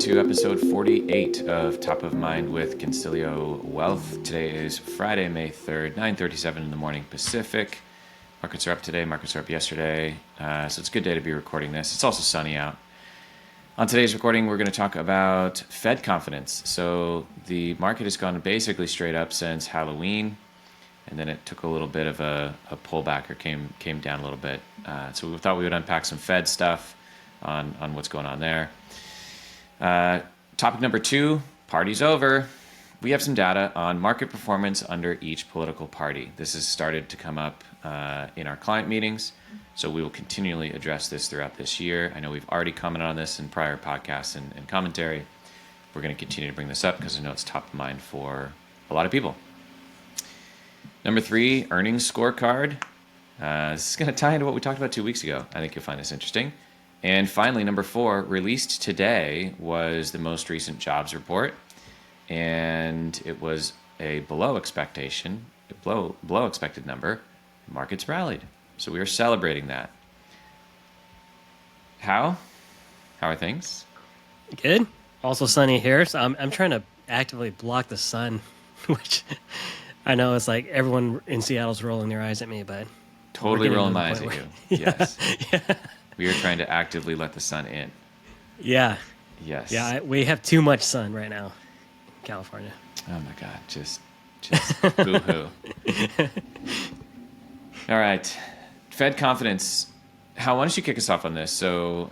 to episode 48 of Top of Mind with Consilio Wealth. Today is Friday, May 3rd, 9:37 in the morning Pacific. Markets are up today, markets are up yesterday, so it's a good day to be recording this. It's also sunny out. On today's recording, we're going to talk about Fed confidence. So the market has gone basically straight up since Halloween, and then it took a little bit of a pullback or came down a little bit. So we thought we would unpack some Fed stuff on what's going on there. Topic number 2, party's over. We have some data on market performance under each political party. This has started to come up in our client meetings, so we will continually address this throughout this year. I know we've already commented on this in prior podcasts and commentary. We're going to continue to bring this up because I know it's top of mind for a lot of people. Number 3, earnings scorecard. This is going to tie into what we talked about 2 weeks ago. I think you'll find this interesting. And finally, number 4, released today was the most recent jobs report, and it was a below expected number. Markets rallied, so we are celebrating that. How are things? Good. Also sunny here, so I'm trying to actively block the sun, which I know it's like everyone in Seattle's rolling their eyes at me, but totally rolling my eyes at you. Yes. Yeah. We are trying to actively let the sun in. Yeah. Yes. Yeah, we have too much sun right now in California. Oh my God, just boo-hoo. All right, Fed confidence. Hal, why don't you kick us off on this? So,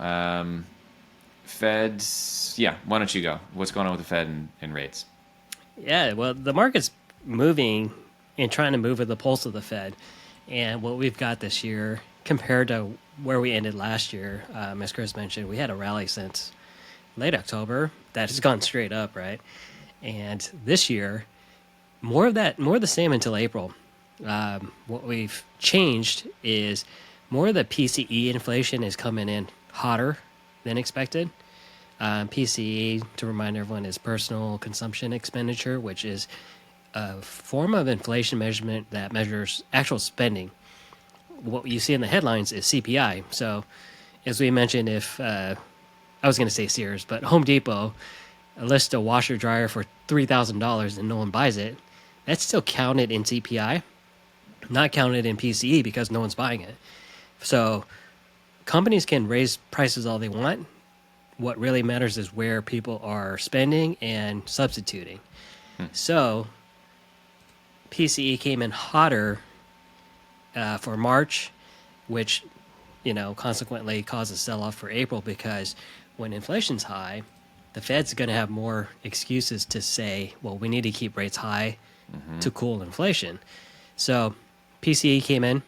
Feds, why don't you go? What's going on with the Fed and rates? Yeah, well, the market's moving and trying to move with the pulse of the Fed. And what we've got this year compared to where we ended last year, as Chris mentioned, we had a rally since late October that has gone straight up, right? And this year, more of the same until April. What we've changed is more of the PCE inflation is coming in hotter than expected. PCE, to remind everyone, is personal consumption expenditure, which is a form of inflation measurement that measures actual spending. What you see in the headlines is CPI. So, as we mentioned, if I was going to say Sears, but Home Depot lists a washer dryer for $3,000 and no one buys it, that's still counted in CPI, not counted in PCE because no one's buying it. So, companies can raise prices all they want. What really matters is where people are spending and substituting. So, PCE came in hotter for March, which, consequently caused a sell-off for April because when inflation's high, the Fed's going to have more excuses to say, well, we need to keep rates high to cool inflation. So PCE came in.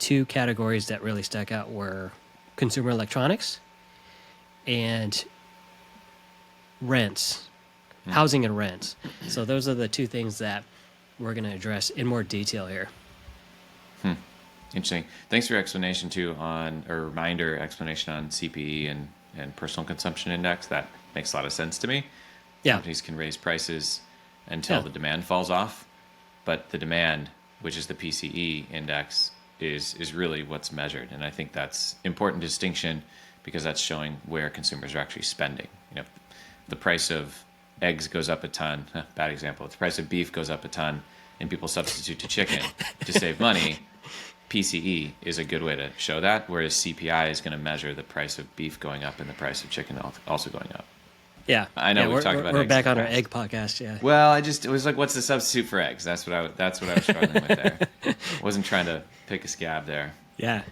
2 categories that really stuck out were consumer electronics and rents, housing and rents. So those are the 2 things that we're going to address in more detail here. Interesting. Thanks for your explanation too reminder explanation on CPE and personal consumption index. That makes a lot of sense to me. Yeah. Companies can raise prices until the demand falls off, but the demand, which is the PCE index, is really what's measured. And I think that's important distinction because that's showing where consumers are actually spending. The price of eggs goes up a ton, bad example. If the price of beef goes up a ton and people substitute to chicken to save money, PCE is a good way to show that, whereas CPI is going to measure the price of beef going up and the price of chicken also going up. Yeah, I know we've talked about. We're eggs back on our egg podcast. Yeah. Well, it was like, what's the substitute for eggs? That's what I was struggling with there. Wasn't trying to pick a scab there. Yeah.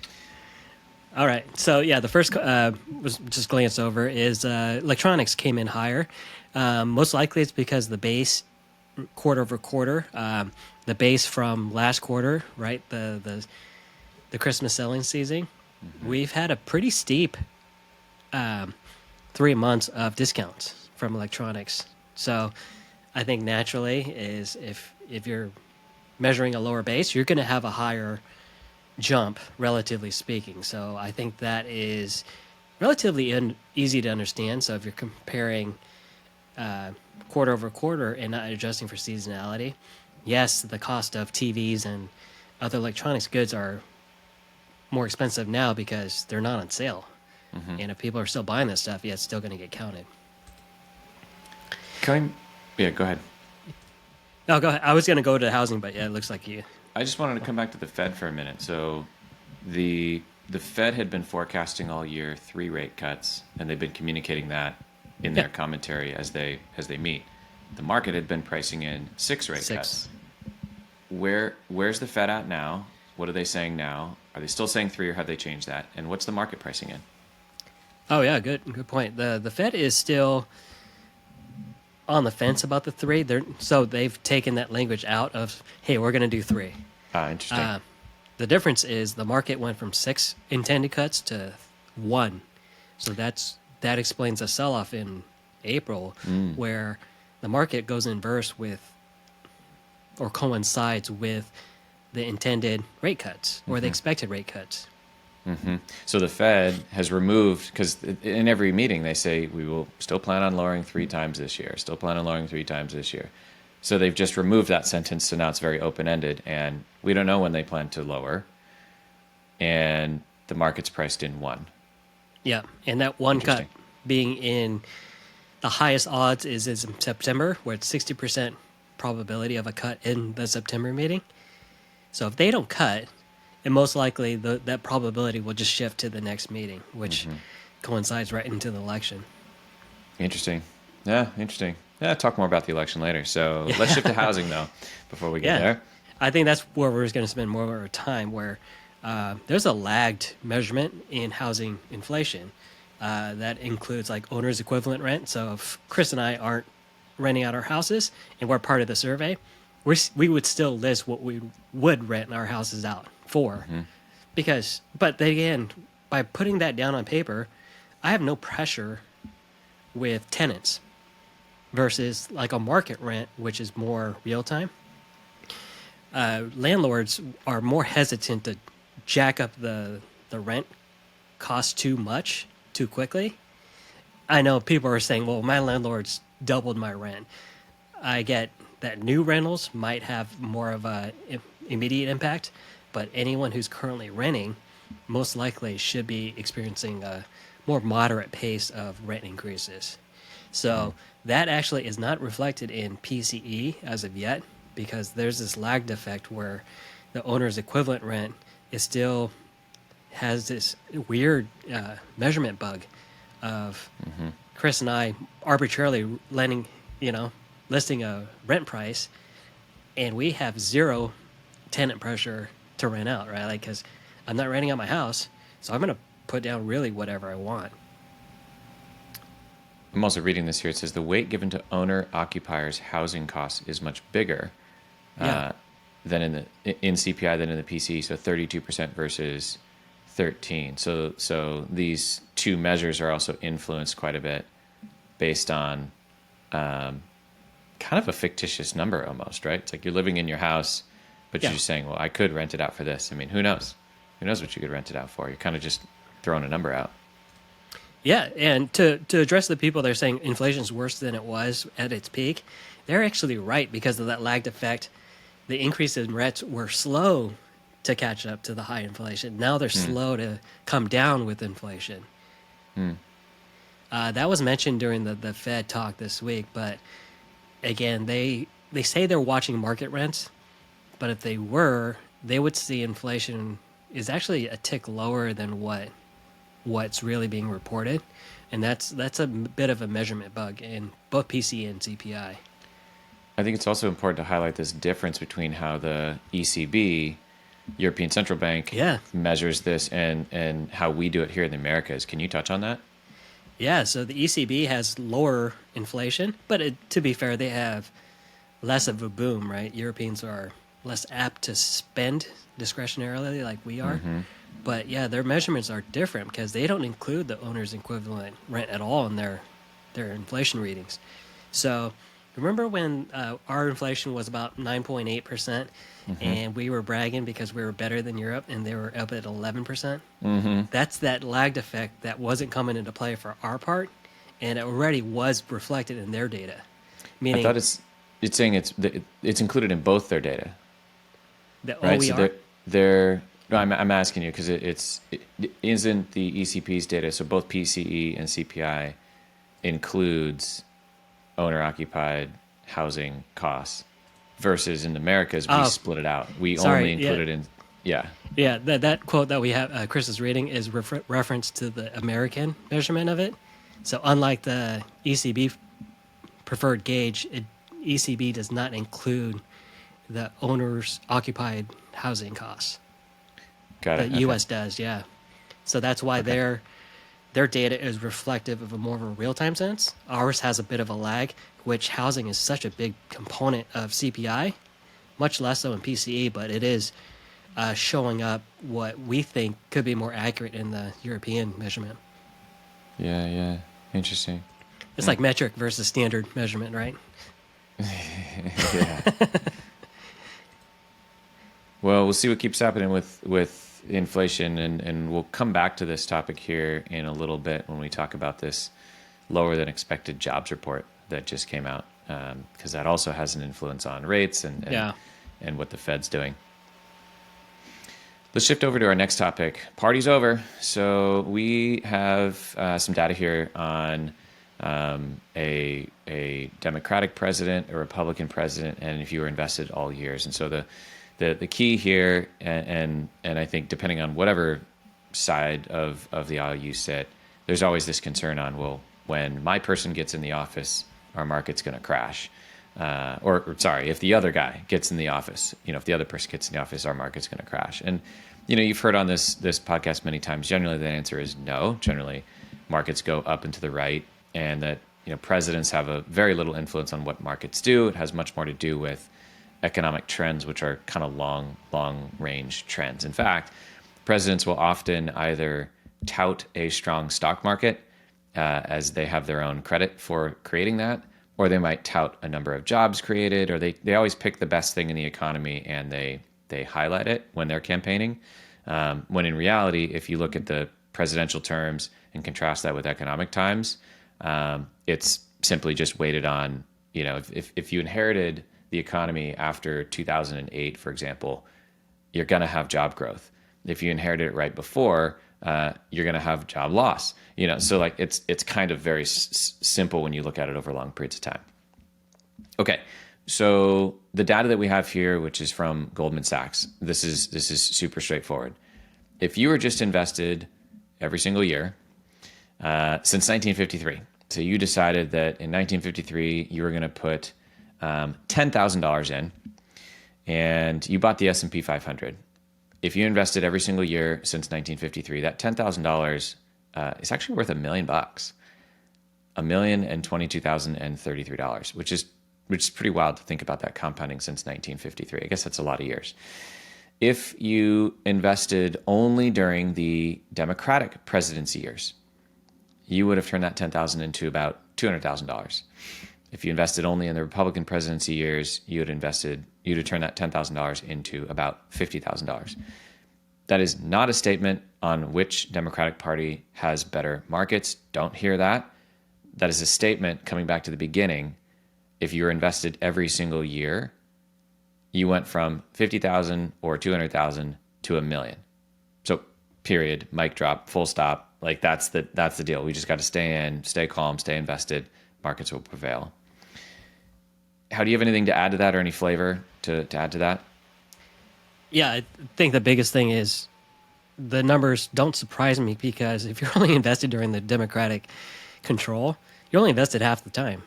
All right. So the first was just glance over is electronics came in higher. Most likely it's because the base quarter over quarter, the base from last quarter, right? The Christmas selling season, we've had a pretty steep 3 months of discounts from electronics. So I think naturally is if you're measuring a lower base, you're going to have a higher jump, relatively speaking. So I think that is relatively easy to understand. So if you're comparing quarter over quarter and not adjusting for seasonality, yes, the cost of TVs and other electronics goods are more expensive now because they're not on sale. And if people are still buying this stuff, it's still going to get counted. Yeah, go ahead. No, go ahead. I was going to go to housing, but yeah, it looks like you. I just wanted to come back to the Fed for a minute. So the Fed had been forecasting all year 3 rate cuts, and they've been communicating that in their commentary as they meet. The market had been pricing in 6 rate cuts. Where's the Fed at now? What are they saying now? Are they still saying 3, or have they changed that? And what's the market pricing in? Oh yeah, good point. The Fed is still on the fence about the 3. So they've taken that language out of, hey, we're going to do 3. Interesting. The difference is the market went from 6 intended cuts to 1. So that explains a sell-off in April, where the market goes inverse with, or coincides with, the intended rate cuts or the expected rate cuts. So the Fed has removed, because in every meeting they say we will still plan on lowering 3 times this year, still plan on lowering 3 times this year. So they've just removed that sentence, so now it's very open-ended, and we don't know when they plan to lower, and the market's priced in 1. Yeah, and that 1 cut being in the highest odds is in September, where it's 60% probability of a cut in the September meeting. So if they don't cut, and most likely that probability will just shift to the next meeting, which coincides right into the election. Interesting. Yeah, interesting. Yeah, talk more about the election later. So let's shift to housing, though, before we get there. I think that's where we're going to spend more of our time, where there's a lagged measurement in housing inflation. That includes like owner's equivalent rent. So if Chris and I aren't renting out our houses and we're part of the survey, we would still list what we would rent our houses out for. But then again, by putting that down on paper, I have no pressure with tenants versus like a market rent, which is more real time. Landlords are more hesitant to jack up the rent cost too much too quickly. I know people are saying, well, my landlord's doubled my rent. I get that new rentals might have more of a immediate impact, but anyone who's currently renting most likely should be experiencing a more moderate pace of rent increases. So that actually is not reflected in PCE as of yet, because there's this lagged effect where the owner's equivalent rent is still has this weird measurement bug of Chris and I arbitrarily listing a rent price, and we have 0 tenant pressure to rent out, right? Like, because I'm not renting out my house, so I'm going to put down really whatever I want. I'm also reading this here. It says the weight given to owner-occupiers' housing costs is much bigger than in CPI than in the PCE, so 32% versus 13. So these 2 measures are also influenced quite a bit based on kind of a fictitious number almost, right? It's like you're living in your house, but you're just saying, well, I could rent it out for this. I mean, who knows? Who knows what you could rent it out for? You're kind of just throwing a number out. Yeah, and to address the people that are saying inflation is worse than it was at its peak, they're actually right because of that lagged effect. The increase in rents were slow to catch up to the high inflation. Now they're slow to come down with inflation. That was mentioned during the Fed talk this week, but again, they say they're watching market rents, but if they were, they would see inflation is actually a tick lower than what's really being reported, and that's a bit of a measurement bug in both PCE and CPI. I think it's also important to highlight this difference between how the ECB, European Central Bank, measures this and how we do it here in the Americas. Can you touch on that? Yeah, so the ECB has lower inflation, but to be fair, they have less of a boom, right? Europeans are less apt to spend discretionarily like we are. But yeah, their measurements are different because they don't include the owner's equivalent rent at all in their inflation readings. So remember when our inflation was about 9.8%, and we were bragging because we were better than Europe, and they were up at 11%? That's that lagged effect that wasn't coming into play for our part, and it already was reflected in their data. Meaning, I thought it's saying it's included in both their data. The right? OER? So no, I'm asking you because it isn't the ECP's data. So both PCE and CPI includes owner-occupied housing costs versus in the Americas, we Oh, split it out. We sorry, only yeah. include it in, yeah. Yeah, that quote that we have, Chris is reading, is reference to the American measurement of it. So unlike the ECB preferred gauge, ECB does not include the owner's occupied housing costs. Got The it. Okay. U.S. does, yeah. So that's why Okay. their data is reflective of a more of a real time sense. Ours has a bit of a lag, which housing is such a big component of CPI, much less so in PCE, but it is showing up what we think could be more accurate in the European measurement. Yeah, yeah. Interesting. It's like metric versus standard measurement, right? Yeah. Well, we'll see what keeps happening with inflation, and we'll come back to this topic here in a little bit when we talk about this lower than expected jobs report that just came out, because that also has an influence on rates Yeah. and what the Fed's doing. Let's shift over to our next topic. Party's over. So we have some data here on a Democratic president, a Republican president, and if you were invested all years. And so the key here, and I think depending on whatever side of the aisle you sit, there's always this concern on, well, when my person gets in the office, our market's going to crash. Or sorry, if the other guy gets in the office, if the other person gets in the office, our market's going to crash. And, you've heard on this podcast many times, generally the answer is no. Generally, markets go up and to the right, and that, presidents have a very little influence on what markets do. It has much more to do with economic trends, which are kind of long range trends. In fact, presidents will often either tout a strong stock market as they have their own credit for creating that, or they might tout a number of jobs created, or they always pick the best thing in the economy and they highlight it when they're campaigning. When in reality, if you look at the presidential terms and contrast that with economic times, it's simply just weighted on, if you inherited the economy after 2008, for example, you're going to have job growth. If you inherited it right before, you're going to have job loss. So like it's kind of very simple when you look at it over long periods of time. Okay, so the data that we have here, which is from Goldman Sachs, this is super straightforward. If you were just invested every single year since 1953, so you decided that in 1953 you were going to put $10,000 in, and you bought the S&P 500. If you invested every single year since 1953, that $10,000 is actually worth $1 million, $1,022,033, which is pretty wild to think about that compounding since 1953. I guess that's a lot of years. If you invested only during the Democratic presidency years, you would have turned that $10,000 into about $200,000. If you invested only in the Republican presidency years, you'd have turned that $10,000 into about $50,000. That is not a statement on which Democratic Party has better markets. Don't hear that. That is a statement coming back to the beginning. If you were invested every single year, you went from 50,000 or 200,000 to $1 million. So period, mic drop, full stop. Like that's the deal. We just got to stay in, stay calm, stay invested. Markets will prevail. How do you have anything to add to that, or any flavor to add to that? Yeah, I think the biggest thing is the numbers don't surprise me, because if you're only invested during the Democratic control, you're only invested half the time.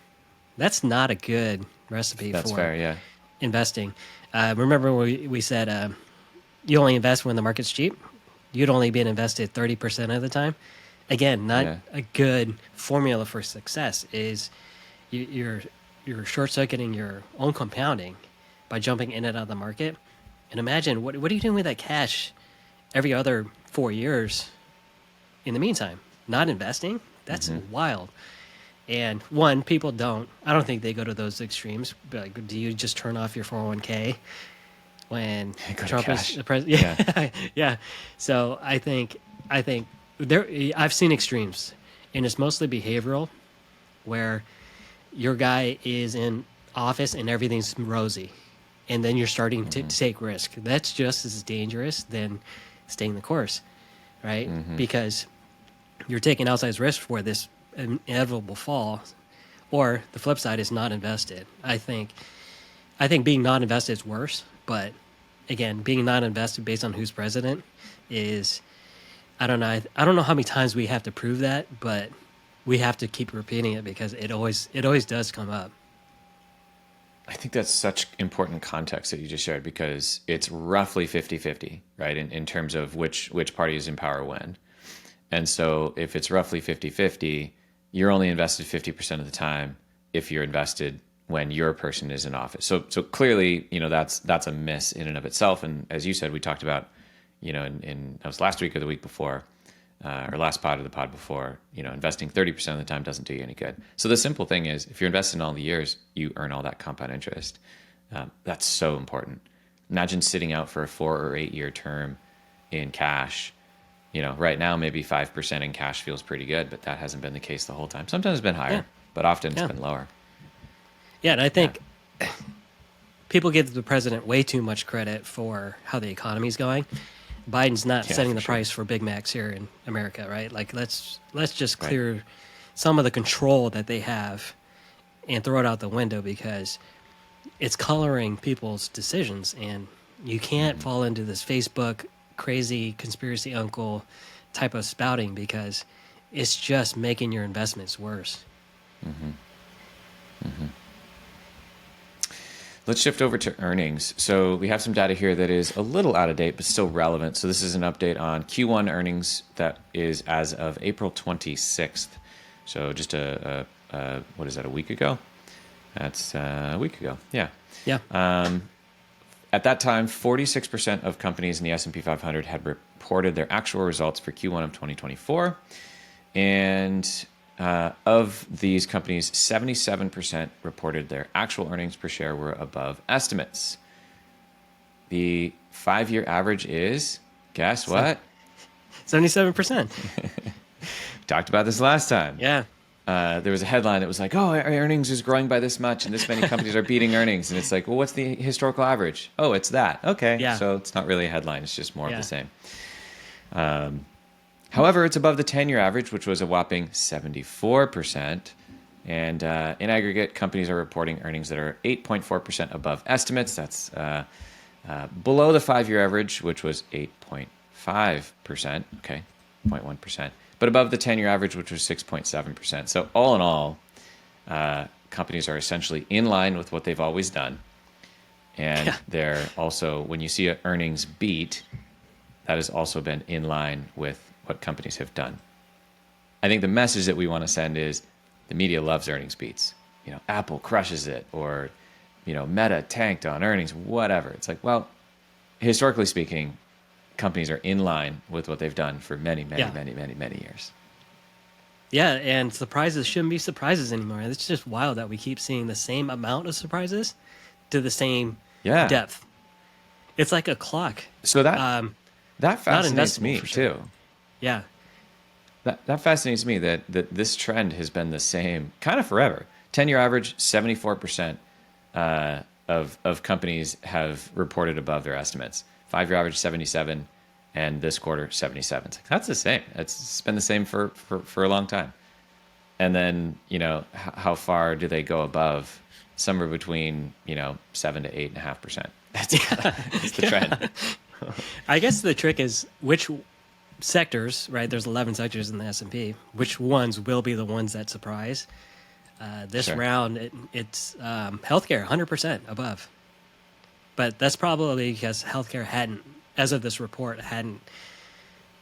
That's not a good recipe That's for fair, yeah. investing. Remember when we said you only invest when the market's cheap? You'd only been invested 30% of the time. Again, not a good formula for success. Is you're short-circuiting your own compounding by jumping in and out of the market. And imagine, what are you doing with that cash every other 4 years in the meantime? Not investing? That's wild. And one, people I don't think they go to those extremes. Like, do you just turn off your 401k when Trump is the president? Yeah. Yeah. So I think I've seen extremes, and it's mostly behavioral, where your guy is in office and everything's rosy, and then you're starting to take risk. That's just as dangerous than staying the course, right? Because you're taking outsized risk for this inevitable fall, or the flip side is not invested. I think being not invested is worse, but again, being not invested based on who's president is, I don't know. I don't know how many times we have to prove that, but we have to keep repeating it because it always does come up. I think that's such important context that you just shared, because it's roughly 50-50, right? In terms of which party is in power when. And so if it's roughly 50-50, you're only invested 50% of the time if you're invested when your person is in office. So clearly, that's a miss in and of itself. And as you said, we talked about, in that was last week or the week before, or last pod or the pod before, investing 30% of the time doesn't do you any good. So the simple thing is, if you're invested in all the years, you earn all that compound interest. That's so important. Imagine sitting out for a 4 or 8 year term in cash. Right now, maybe 5% in cash feels pretty good, but that hasn't been the case the whole time. Sometimes it's been higher, but often it's been lower. Yeah, and I think people give the president way too much credit for how the economy's going. Biden's not setting the price for Big Macs here in America, right? Like, let's just clear some of the control that they have and throw it out the window, because it's coloring people's decisions, and you can't fall into this Facebook crazy conspiracy uncle type of spouting, because it's just making your investments worse. Let's shift over to earnings. So we have some data here that is a little out of date, but still relevant. So this is an update on Q1 earnings that is as of April 26th. So just a week ago? That's a week ago. Yeah. Yeah. At that time, 46% of companies in the S&P 500 had reported their actual results for Q1 of 2024. And of these companies, 77% reported their actual earnings per share were above estimates. The 5-year average is, guess what? 77%. Talked about this last time. Yeah. There was a headline that was like, oh, our earnings is growing by this much and this many companies are beating earnings. And it's like, well, what's the historical average? Oh, it's that. Okay. Yeah. So it's not really a headline. It's just more of the same. However, it's above the 10-year average, which was a whopping 74%. And in aggregate, companies are reporting earnings that are 8.4% above estimates. That's below the 5-year average, which was 8.5%. Okay, 0.1%. But above the 10-year average, which was 6.7%. So all in all, companies are essentially in line with what they've always done. And they're also, when you see an earnings beat, that has also been in line with what companies have done. I think the message that we want to send is the media loves earnings beats. Apple crushes it, or, Meta tanked on earnings, whatever. It's like, well, historically speaking, companies are in line with what they've done for many years. Yeah, and surprises shouldn't be surprises anymore. It's just wild that we keep seeing the same amount of surprises to the same depth. It's like a clock. So that fascinates me too. Yeah. That fascinates me that this trend has been the same kind of forever. 10-year average, 74% of companies have reported above their estimates. 5-year average, 77, and this quarter, 77. It's like, that's the same. It's been the same for a long time. And then, how far do they go above? Somewhere between, 7 to 8.5%. That's the trend. I guess the trick is which sectors, right? There's 11 sectors in the S&P. Which ones will be the ones that surprise? This round, it's healthcare, 100% above. But that's probably because healthcare hadn't, as of this report, hadn't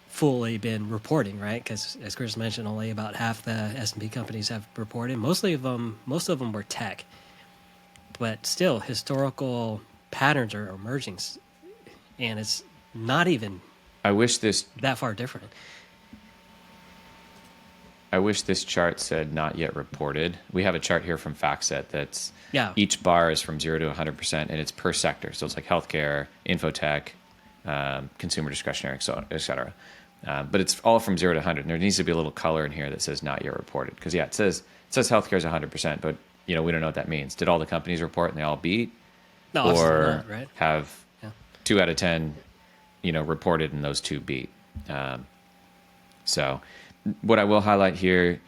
fully been reporting, right? Because as Chris mentioned, only about half the S&P companies have reported. Most of them were tech. But still, historical patterns are emerging, and it's not even that far different. I wish this chart said not yet reported. We have a chart here from FactSet that's each bar is from 0 to 100%, and it's per sector. So it's like healthcare, infotech, consumer discretionary, et cetera. But it's all from 0 to 100. And there needs to be a little color in here that says not yet reported. Because, it says healthcare is 100%, but we don't know what that means. Did all the companies report and they all beat? No, or not, right? Have 2 out of 10, reported and those 2 beat? So what I will highlight here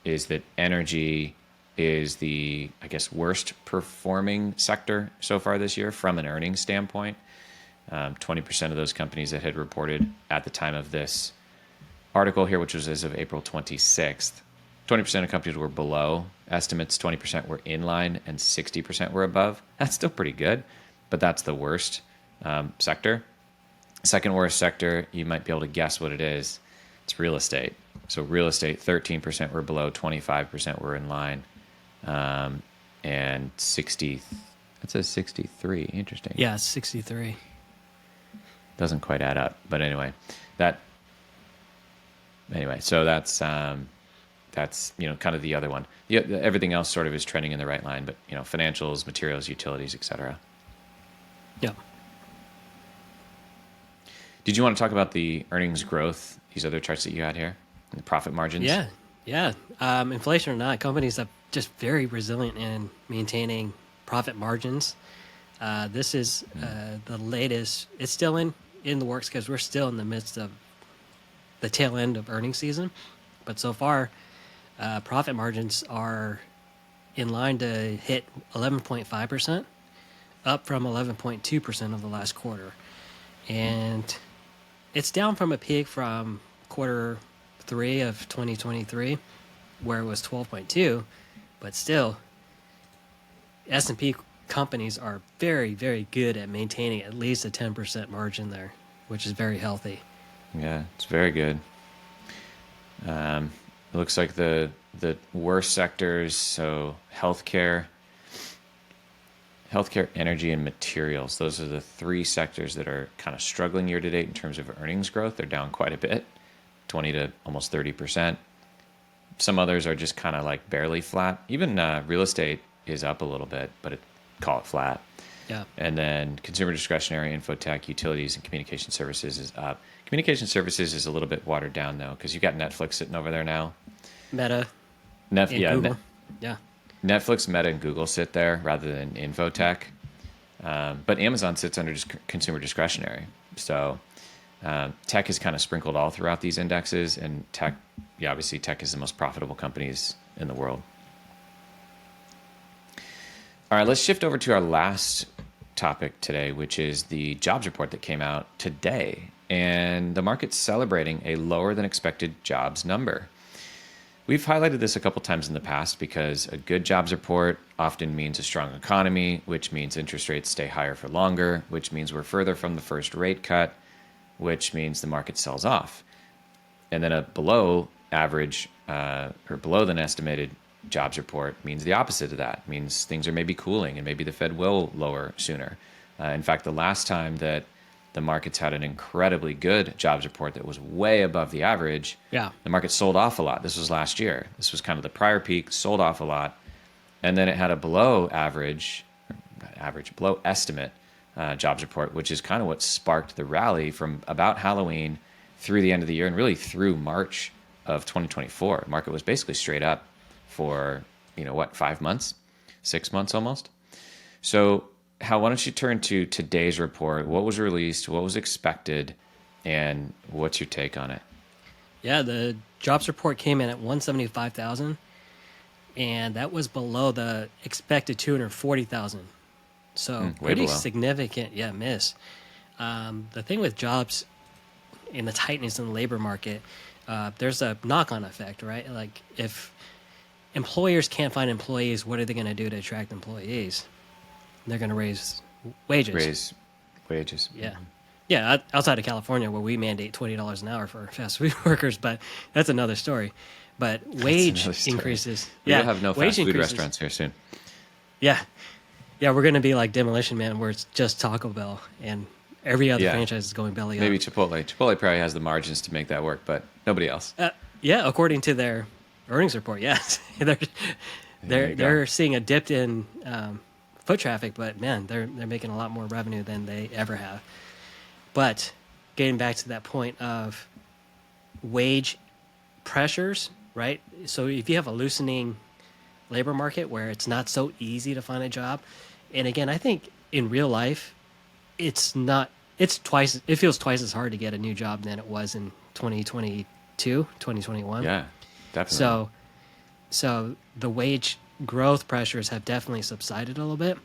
is that energy is the, I guess, worst performing sector so far this year from an earnings standpoint. 20% of those companies that had reported at the time of this article here, which was as of April 26th, 20% of companies were below estimates, 20% were in line, and 60% were above. That's still pretty good, but that's the worst sector. Second worst sector, you might be able to guess what it is. It's real estate. So real estate, 13% were below, 25% were in line, and 60. That says 63. Interesting. Yeah, 63. Doesn't quite add up, but anyway, so that's kind of the other one. Everything else sort of is trending in the right line, but financials, materials, utilities, etc. Yeah. Did you want to talk about the earnings growth, these other charts that you had here, and the profit margins? Yeah. Inflation or not, companies are just very resilient in maintaining profit margins. This is the latest. It's still in the works because we're still in the midst of the tail end of earnings season. But so far, profit margins are in line to hit 11.5%, up from 11.2% of the last quarter. And it's down from a peak from quarter 3 of 2023, where it was 12.2, but still, S&P companies are very, very good at maintaining at least a 10% margin there, which is very healthy. Yeah, it's very good. It looks like the worst sectors, so healthcare, energy, and materials. Those are the three sectors that are kind of struggling year to date in terms of earnings growth. They're down quite a bit, 20 to almost 30%. Some others are just kind of like barely flat. Even real estate is up a little bit, but call it flat. Yeah. And then consumer discretionary, infotech, utilities, and communication services is up. Communication services is a little bit watered down, though, because you've got Netflix sitting over there now. Meta. Google. Yeah. Netflix, Meta, and Google sit there rather than infotech. But Amazon sits under just consumer discretionary. So tech is kind of sprinkled all throughout these indexes. And tech, obviously tech is the most profitable companies in the world. All right, let's shift over to our last topic today, which is the jobs report that came out today. And the market's celebrating a lower than expected jobs number. We've highlighted this a couple times in the past because a good jobs report often means a strong economy, which means interest rates stay higher for longer, which means we're further from the first rate cut, which means the market sells off. And then a below average or below than estimated jobs report means the opposite of that. It means things are maybe cooling and maybe the Fed will lower sooner. In fact, the last time that the markets had an incredibly good jobs report that was way above the average, the market sold off a lot. This was last year. This was kind of the prior peak, sold off a lot. And then it had a below below estimate jobs report, which is kind of what sparked the rally from about Halloween through the end of the year and really through March of 2024. The market was basically straight up for, 5 months, 6 months almost. So Hal, why don't you turn to today's report? What was released? What was expected? And what's your take on it? Yeah, the jobs report came in at 175,000, and that was below the expected 240,000. So pretty below. Significant, miss. The thing with jobs and the tightness in the labor market, there's a knock-on effect, right? Like if employers can't find employees, what are they going to do to attract employees? They're going to raise wages. Yeah. Yeah, outside of California where we mandate $20 an hour for fast food workers, but that's another story. But wage increases. We will have no fast food restaurants here soon. Yeah. Yeah, we're going to be like Demolition Man where it's just Taco Bell and every other franchise is going belly up. Maybe Chipotle. Chipotle probably has the margins to make that work, but nobody else. Yeah, according to their earnings report, yes. They're seeing a dip in foot traffic, but man, they're making a lot more revenue than they ever have. But getting back to that point of wage pressures, right? So if you have a loosening labor market where it's not so easy to find a job, and again, I think in real life, it feels twice as hard to get a new job than it was in 2022, 2021. Yeah, definitely. So the wage growth pressures have definitely subsided a little bit.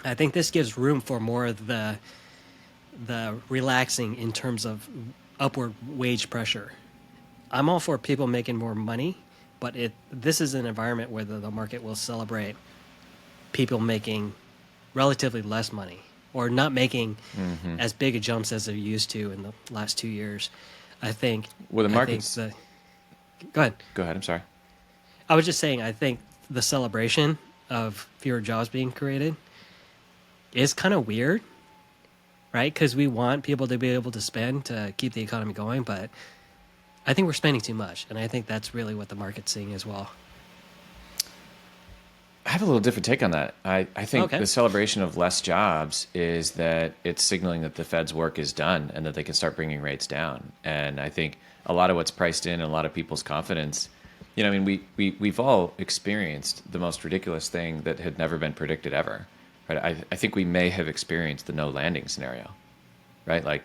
I think this gives room for more of the relaxing in terms of upward wage pressure. I'm all for people making more money, but this is an environment where the market will celebrate people making relatively less money or not making as big a jumps as they're used to in the last 2 years. I think. Well, the market's. Go ahead. Go ahead. I'm sorry. I was just saying, I think the celebration of fewer jobs being created is kind of weird, right? Because we want people to be able to spend to keep the economy going, but I think we're spending too much, and I think that's really what the market's seeing as well. I have a little different take on that. I think the celebration of less jobs is that it's signaling that the Fed's work is done and that they can start bringing rates down. And I think a lot of what's priced in and a lot of people's confidence, you know, I mean, we've all experienced the most ridiculous thing that had never been predicted ever. Right? I think we may have experienced the no landing scenario, right? Like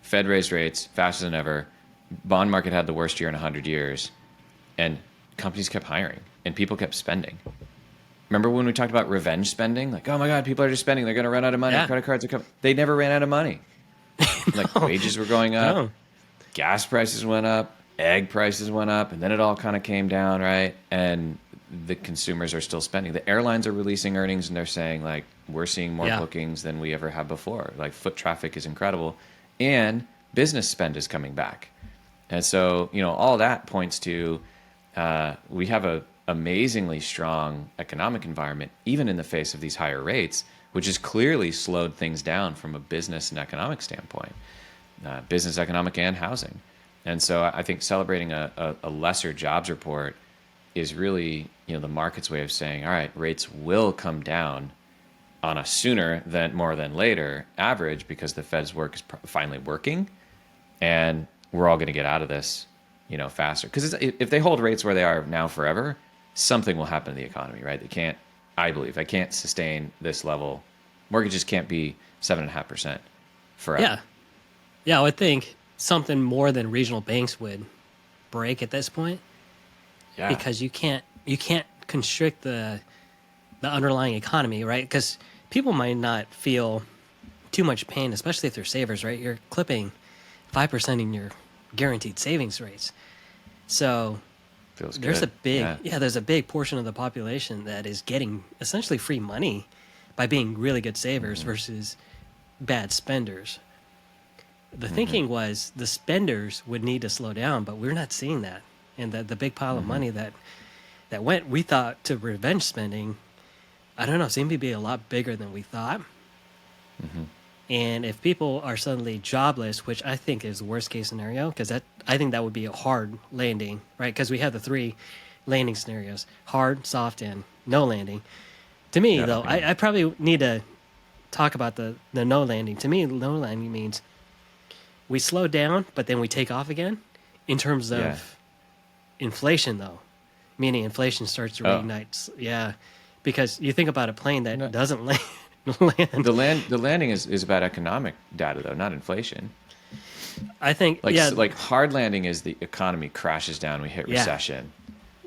Fed raised rates faster than ever. Bond market had the worst year in 100 years, and companies kept hiring and people kept spending. Remember when we talked about revenge spending? Like, oh my God, people are just spending. They're going to run out of money. Yeah. Credit cards are coming. They never ran out of money. Like wages were going up. Gas prices went up. Egg prices went up. And then it all kind of came down, right? And the consumers are still spending. The airlines are releasing earnings and they're saying, like, we're seeing more bookings than we ever have before. Like, foot traffic is incredible. And business spend is coming back. And so, you know, all that points to we have a amazingly strong economic environment, even in the face of these higher rates, which has clearly slowed things down from a business and economic standpoint, business, economic, and housing. And so I think celebrating a lesser jobs report is really, you know, the market's way of saying, all right, rates will come down on a sooner than more than later average because the Fed's work is finally working, and we're all going to get out of this, you know, faster. Because if they hold rates where they are now forever, something will happen to the economy, right? They can't, I believe, they can't sustain this level. Mortgages can't be 7.5% forever. Yeah. Yeah, I would think something more than regional banks would break at this point. Yeah. Because you can't constrict the underlying economy, right? Because people might not feel too much pain, especially if they're savers, right? You're clipping 5% in your guaranteed savings rates. So Feels good. there's a big portion of the population that is getting essentially free money by being really good savers versus bad spenders. The thinking was the spenders would need to slow down, but we're not seeing that. And the big pile of money that went, we thought, to revenge spending, I don't know, seemed to be a lot bigger than we thought. And if people are suddenly jobless, which I think is the worst case scenario, because I think that would be a hard landing, right? Because we have the 3 landing scenarios: hard, soft, and no landing. To me, though, I probably need to talk about the no landing. To me, no landing means we slow down, but then we take off again. In terms of inflation, though, meaning inflation starts to reignite. Yeah, because you think about a plane that doesn't land. The landing is about economic data, though, not inflation. I think, like hard landing is the economy crashes down, we hit recession,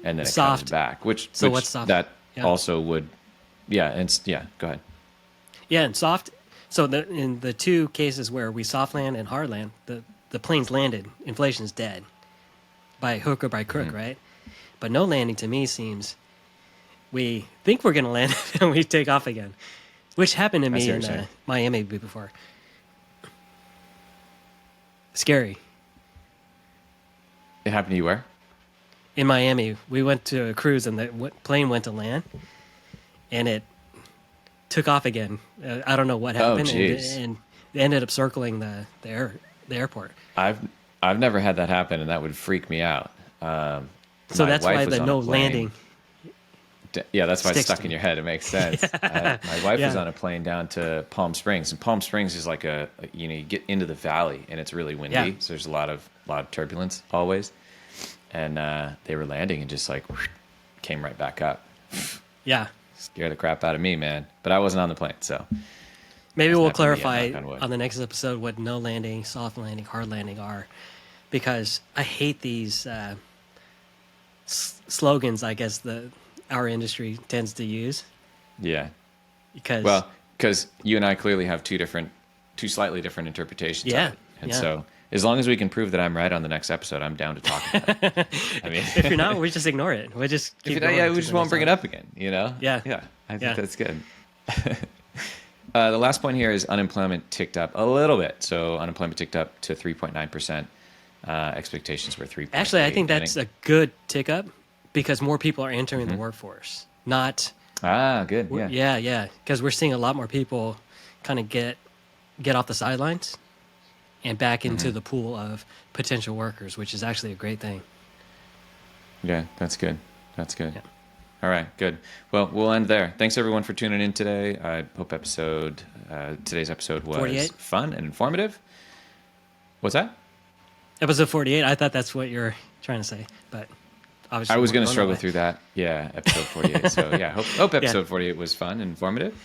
and then it comes back. What's soft? That also would, go ahead. Yeah, and soft. So in the 2 cases where we soft land and hard land, the plane's landed, inflation's dead, by hook or by crook, right? But no landing to me seems we think we're going to land and we take off again. Which happened to me in Miami before. Scary. It happened to you where? In Miami. We went to a cruise and the plane went to land. And it took off again. I don't know what happened. And it ended up circling the airport. I've never had that happen, and that would freak me out. So that's why the no landing... Yeah, that's why it's stuck in your head. It makes sense. My wife was on a plane down to Palm Springs, and Palm Springs is like you get into the valley and it's really windy, so there's a lot of turbulence always. And they were landing and just like came right back up. Yeah, scared the crap out of me, man. But I wasn't on the plane, so maybe we'll clarify on the next episode what no landing, soft landing, hard landing are, because I hate these slogans. I guess our industry tends to use. Yeah. Because Because you and I clearly have two slightly different interpretations Yeah, of it. And yeah. so as long as we can prove that I'm right on the next episode, I'm down to talk about it. I mean, if you're not, we just ignore it. We just keep going. yeah, we just won't bring it up again, you know? Yeah. Yeah. I think Yeah. that's good. The last point here is unemployment ticked up a little bit. So unemployment ticked up to 3.9%. Expectations were 3.8%. Actually, I think that's a good tick up because more people are entering the workforce. Not good. Yeah. yeah, because we're seeing a lot more people kind of get off the sidelines and back into the pool of potential workers, which is actually a great thing. Yeah, that's good. That's good. Yeah. All right, good. Well, we'll end there. Thanks everyone for tuning in today. I hope today's episode was 48? fun and informative. What's that? Episode 48, I thought that's what you're trying to say, but obviously I was going to we're on struggle the way. through that. Yeah, episode 48. So yeah, hope episode 48 was fun and informative.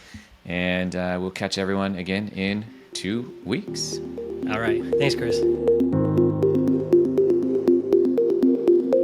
And we'll catch everyone again in 2 weeks. All right. Thanks, Chris.